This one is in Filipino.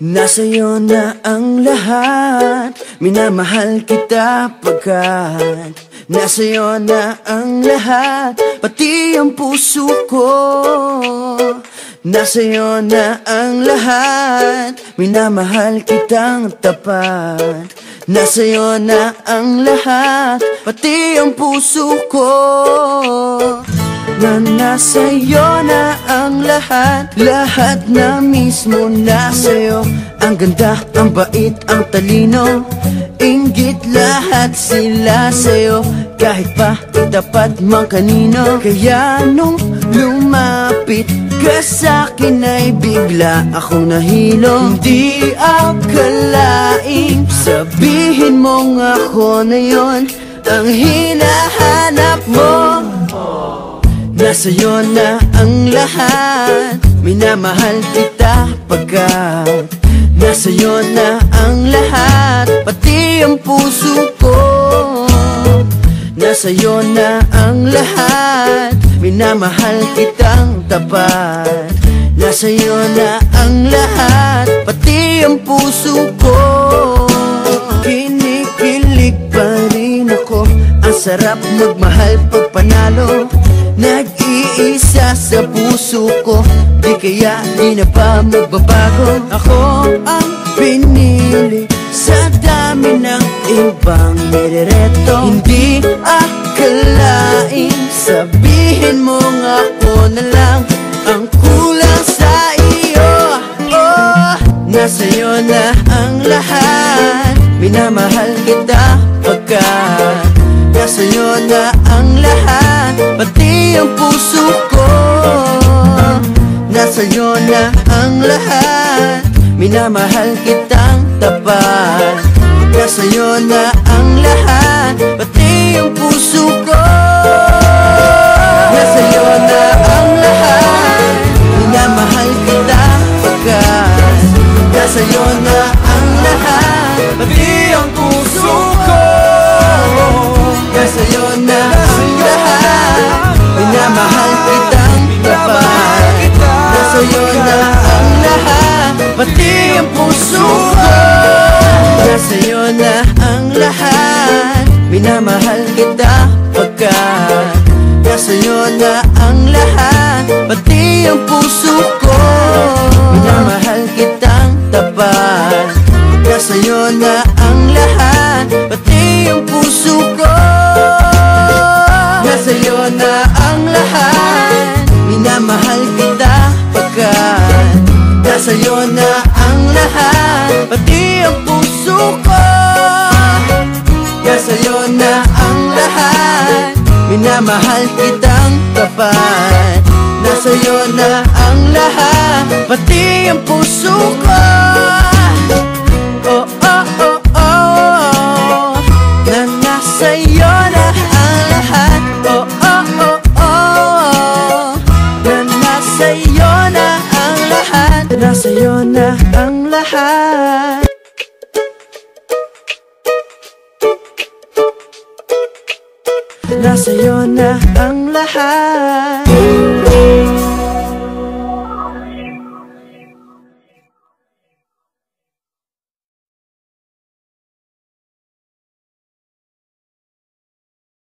Nasa'yo na ang lahat, minamahal kita pagkat nasa'yo na ang lahat, pati ang puso ko. Nasa'yo na ang lahat, minamahal kitang tapat. Nasa'yo na ang lahat, pati ang puso ko. Nasa'yo na ang lahat, lahat na mismo nasa'yo. Ang ganda, ang bait, ang talino, inggit lahat sila sa'yo. Kahit pa itapat mang kanino. Kaya nung lumapit ka sa'kin ay bigla akong nahilo. Hindi akalaing sabihin mong ako na yon ang hinahanap mo. Nasa'yo na ang lahat, minamahal kita pagkat nasa'yo na ang lahat, pati ang puso ko. Nasa'yo na ang lahat, minamahal kitang tapat. Nasa'yo na ang lahat, pati ang puso ko. Kinikilig pa rin ako, ang sarap magmahal pag panalo. Nag-iisa sa puso ko, di kaya di na pa magbabago. Ako ang pinili sa dami ng ibang nirereto. Hindi akalaing sabihin mong ako na lang ang kulang sa iyo. Oh, nasa'yo na ang lahat, minamahal kita pagkat nasa'yo na ang lahat, pati ang puso ko. Nasa'yo na ang lahat, minamahal kitang tapat. Nasa'yo na ang lahat, pati ang puso ko. Nasa'yo na ang lahat, minamahal kita pagkat nasa'yo na ang lahat, pati ang puso ko. Nasa'yo na ang lahat, minamahal kitang tapat. Nasa'yo na ang lahat, pati ang puso ko. Nasa'yo na ang lahat, minamahal kita pagkat nasa'yo na ang lahat, pati ang puso ko. Minamahal kitang tapat. Nasa'yo na ang lahat, pati ang puso ko. Nasa'yo na ang lahat, minamahal kita pagkat nasa'yo na ang lahat, pati ang puso ko. Nasa'yo na ang lahat, minamahal kitang tapat. Nasa'yo na ang lahat, pati ang puso ko. Oh, oh, oh, oh, na nasa'yo na ang lahat. Oh, oh, oh, oh, na nasa'yo na ang lahat. Nasa'yo na ang lahat. Nasa'yo na ang lahat.